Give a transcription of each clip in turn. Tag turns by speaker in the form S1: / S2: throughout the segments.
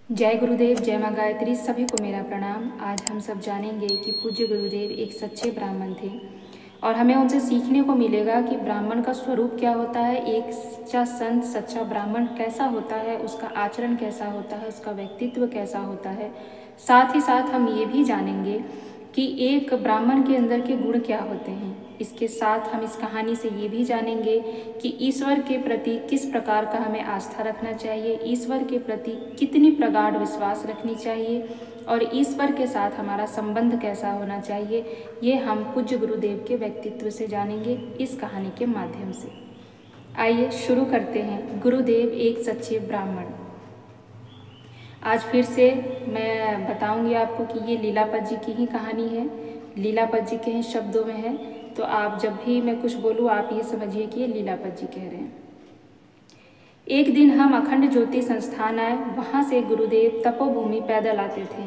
S1: जय गुरुदेव, जय माँ गायत्री। सभी को मेरा प्रणाम। आज हम सब जानेंगे कि पूज्य गुरुदेव एक सच्चे ब्राह्मण थे और हमें उनसे सीखने को मिलेगा कि ब्राह्मण का स्वरूप क्या होता है, एक सच्चा संत, सच्चा ब्राह्मण कैसा होता है, उसका आचरण कैसा होता है, उसका व्यक्तित्व कैसा होता है। साथ ही साथ हम ये भी जानेंगे कि एक ब्राह्मण के अंदर के गुण क्या होते हैं। इसके साथ हम इस कहानी से ये भी जानेंगे कि ईश्वर के प्रति किस प्रकार का हमें आस्था रखना चाहिए, ईश्वर के प्रति कितनी प्रगाढ़ विश्वास रखनी चाहिए और ईश्वर के साथ हमारा संबंध कैसा होना चाहिए। ये हम पूज्य गुरुदेव के व्यक्तित्व से जानेंगे इस कहानी के माध्यम से। आइए शुरू करते हैं। गुरुदेव एक सच्चे ब्राह्मण। आज फिर से मैं बताऊंगी आपको कि ये लीलापत जी की ही कहानी है, लीलापत जी के ही शब्दों में है। तो आप जब भी मैं कुछ बोलूँ आप ये समझिए कि ये लीलापत जी कह रहे हैं। एक दिन हम अखंड ज्योति संस्थान आए। वहाँ से गुरुदेव तपोभूमि पैदल आते थे।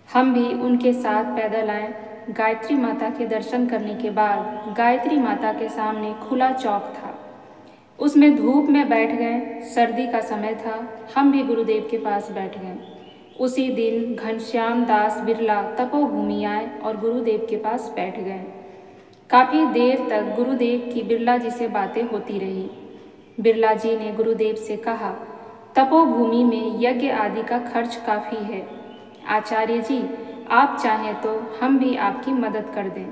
S1: हम भी उनके साथ पैदल आए। गायत्री माता के दर्शन करने के बाद गायत्री माता के सामने खुला चौक था, उसमें धूप में बैठ गए। सर्दी का समय था, हम भी गुरुदेव के पास बैठ गए। उसी दिन घनश्याम दास बिरला तपोभूमि आए और गुरुदेव के पास बैठ गए। काफ़ी देर तक गुरुदेव की बिरला जी से बातें होती रही। बिरला जी ने गुरुदेव से कहा, तपोभूमि में यज्ञ आदि का खर्च काफ़ी है। आचार्य जी, आप चाहें तो हम भी आपकी मदद कर दें।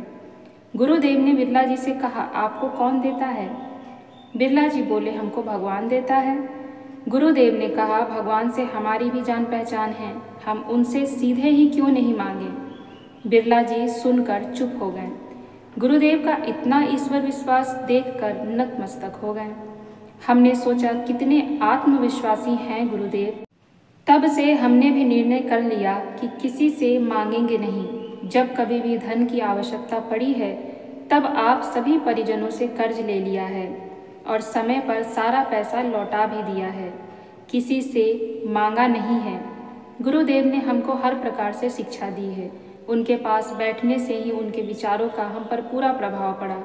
S1: गुरुदेव ने बिरला जी से कहा, आपको कौन देता है? बिरला जी बोले, हमको भगवान देता है। गुरुदेव ने कहा, भगवान से हमारी भी जान पहचान है, हम उनसे सीधे ही क्यों नहीं मांगे। बिरला जी सुनकर चुप हो गए। गुरुदेव का इतना ईश्वर विश्वास देखकर नतमस्तक हो गए। हमने सोचा कितने आत्मविश्वासी हैं गुरुदेव। तब से हमने भी निर्णय कर लिया कि किसी से मांगेंगे नहीं। जब कभी भी धन की आवश्यकता पड़ी है तब आप सभी परिजनों से कर्ज ले लिया है और समय पर सारा पैसा लौटा भी दिया है, किसी से मांगा नहीं है। गुरुदेव ने हमको हर प्रकार से शिक्षा दी है। उनके पास बैठने से ही उनके विचारों का हम पर पूरा प्रभाव पड़ा।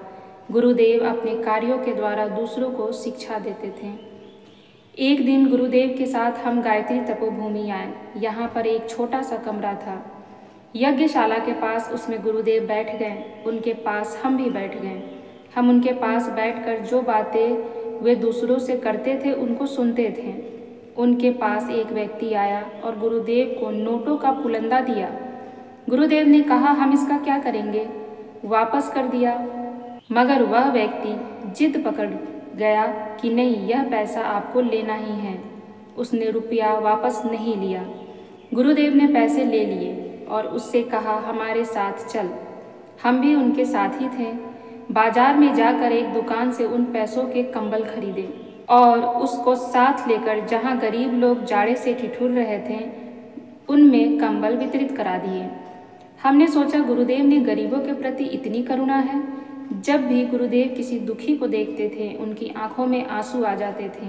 S1: गुरुदेव अपने कार्यों के द्वारा दूसरों को शिक्षा देते थे। एक दिन गुरुदेव के साथ हम गायत्री तपोभूमि आए। यहाँ पर एक छोटा सा कमरा था, यज्ञशाला के पास। उसमें गुरुदेव बैठ गए, उनके पास हम भी बैठ गए। हम उनके पास बैठकर जो बातें वे दूसरों से करते थे उनको सुनते थे। उनके पास एक व्यक्ति आया और गुरुदेव को नोटों का पुलंदा दिया। गुरुदेव ने कहा, हम इसका क्या करेंगे? वापस कर दिया, मगर वह व्यक्ति जिद पकड़ गया कि नहीं, यह पैसा आपको लेना ही है। उसने रुपया वापस नहीं लिया। गुरुदेव ने पैसे ले लिए और उससे कहा, हमारे साथ चल। हम भी उनके साथ ही थे। बाजार में जाकर एक दुकान से उन पैसों के कंबल खरीदे और उसको साथ लेकर जहाँ गरीब लोग जाड़े से ठिठुर रहे थे उनमें कंबल वितरित करा दिए। हमने सोचा गुरुदेव ने गरीबों के प्रति इतनी करुणा है। जब भी गुरुदेव किसी दुखी को देखते थे उनकी आंखों में आंसू आ जाते थे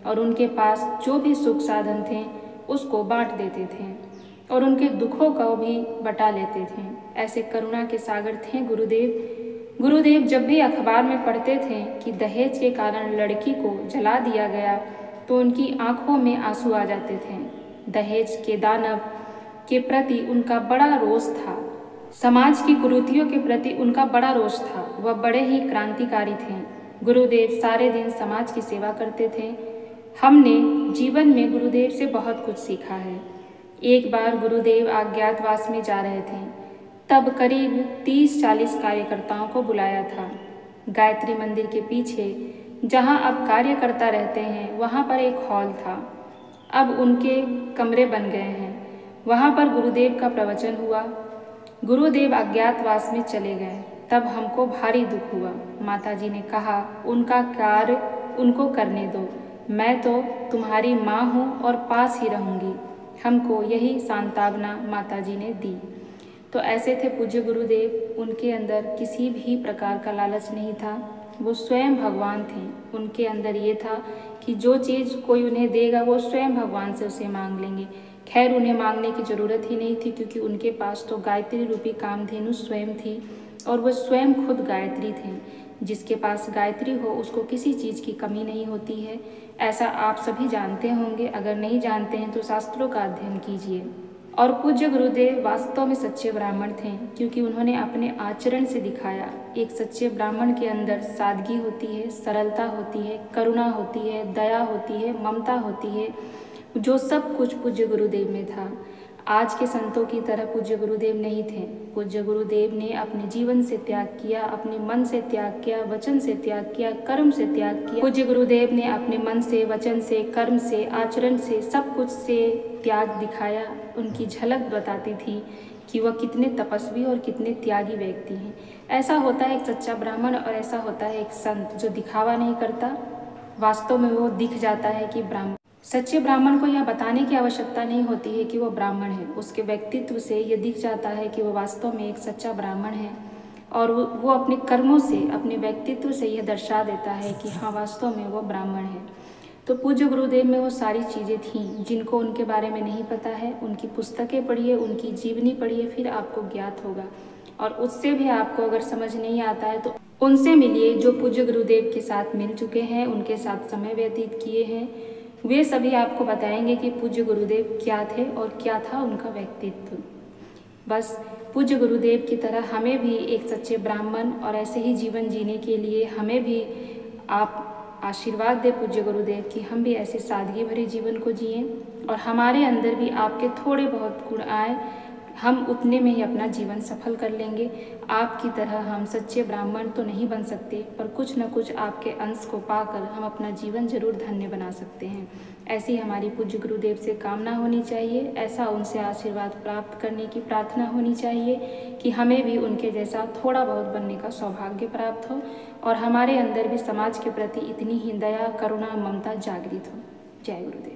S1: और उनके पास जो भी सुख साधन थे उसको बांट देते थे और उनके दुखों को भी बटा लेते थे। ऐसे करुणा के सागर थे गुरुदेव। गुरुदेव जब भी अखबार में पढ़ते थे कि दहेज के कारण लड़की को जला दिया गया तो उनकी आंखों में आंसू आ जाते थे। दहेज के दानव के प्रति उनका बड़ा रोष था, समाज की कुरीतियों के प्रति उनका बड़ा रोष था। वह बड़े ही क्रांतिकारी थे। गुरुदेव सारे दिन समाज की सेवा करते थे। हमने जीवन में गुरुदेव से बहुत कुछ सीखा है। एक बार गुरुदेव अज्ञातवास में जा रहे थे, तब करीब 30-40 कार्यकर्ताओं को बुलाया था। गायत्री मंदिर के पीछे जहां अब कार्यकर्ता रहते हैं वहां पर एक हॉल था, अब उनके कमरे बन गए हैं। वहां पर गुरुदेव का प्रवचन हुआ। गुरुदेव अज्ञातवास में चले गए, तब हमको भारी दुख हुआ। माताजी ने कहा, उनका कार्य उनको करने दो, मैं तो तुम्हारी माँ हूँ और पास ही रहूँगी। हमको यही सांत्वना माताजी ने दी। तो ऐसे थे पूज्य गुरुदेव। उनके अंदर किसी भी प्रकार का लालच नहीं था, वो स्वयं भगवान थे। उनके अंदर ये था कि जो चीज़ कोई उन्हें देगा वो स्वयं भगवान से उसे मांग लेंगे। खैर उन्हें मांगने की ज़रूरत ही नहीं थी, क्योंकि उनके पास तो गायत्री रूपी कामधेनु स्वयं थी और वह स्वयं खुद गायत्री थे। जिसके पास गायत्री हो उसको किसी चीज़ की कमी नहीं होती है। ऐसा आप सभी जानते होंगे। अगर नहीं जानते हैं तो शास्त्रों का अध्ययन कीजिए। और पूज्य गुरुदेव वास्तव में सच्चे ब्राह्मण थे, क्योंकि उन्होंने अपने आचरण से दिखाया। एक सच्चे ब्राह्मण के अंदर सादगी होती है, सरलता होती है, करुणा होती है, दया होती है, ममता होती है, जो सब कुछ पूज्य गुरुदेव में था। आज के संतों की तरह पूज्य गुरुदेव नहीं थे। पूज्य गुरुदेव ने अपने जीवन से त्याग किया, अपने मन से त्याग किया, वचन से त्याग किया, कर्म से त्याग किया। पूज्य गुरुदेव ने अपने मन से, वचन से, कर्म से, आचरण से, सब कुछ से त्याग दिखाया। उनकी झलक बताती थी कि वह कितने तपस्वी और कितने त्यागी व्यक्ति हैं। ऐसा होता है एक सच्चा ब्राह्मण और ऐसा होता है एक संत जो दिखावा नहीं करता, वास्तव में वो दिख जाता है कि ब्राह्मण। सच्चे ब्राह्मण को यह बताने की आवश्यकता नहीं होती है कि वह ब्राह्मण है। उसके व्यक्तित्व से यह दिख जाता है कि वह वास्तव में एक सच्चा ब्राह्मण है, और वो अपने कर्मों से, अपने व्यक्तित्व से यह दर्शा देता है कि हाँ, वास्तव में वो ब्राह्मण है। तो पूज्य गुरुदेव में वो सारी चीज़ें थीं जिनको उनके बारे में नहीं पता है। उनकी पुस्तकें पढ़िए, उनकी जीवनी पढ़िए, फिर आपको ज्ञात होगा। और उससे भी आपको अगर समझ नहीं आता है तो उनसे मिलिए जो पूज्य गुरुदेव के साथ मिल चुके हैं, उनके साथ समय व्यतीत किए हैं। वे सभी आपको बताएंगे कि पूज्य गुरुदेव क्या थे और क्या था उनका व्यक्तित्व। बस पूज्य गुरुदेव की तरह हमें भी एक सच्चे ब्राह्मण और ऐसे ही जीवन जीने के लिए हमें भी आप आशीर्वाद दे पूज्य गुरुदेव कि हम भी ऐसे सादगी भरे जीवन को जिएं और हमारे अंदर भी आपके थोड़े बहुत गुण आए। हम उतने में ही अपना जीवन सफल कर लेंगे। आपकी तरह हम सच्चे ब्राह्मण तो नहीं बन सकते, पर कुछ न कुछ आपके अंश को पाकर हम अपना जीवन जरूर धन्य बना सकते हैं। ऐसी हमारी पूज्य गुरुदेव से कामना होनी चाहिए। ऐसा उनसे आशीर्वाद प्राप्त करने की प्रार्थना होनी चाहिए कि हमें भी उनके जैसा थोड़ा बहुत बनने का सौभाग्य प्राप्त हो और हमारे अंदर भी समाज के प्रति इतनी ही दया, करुणा, ममता जागृत हो। जय गुरुदेव।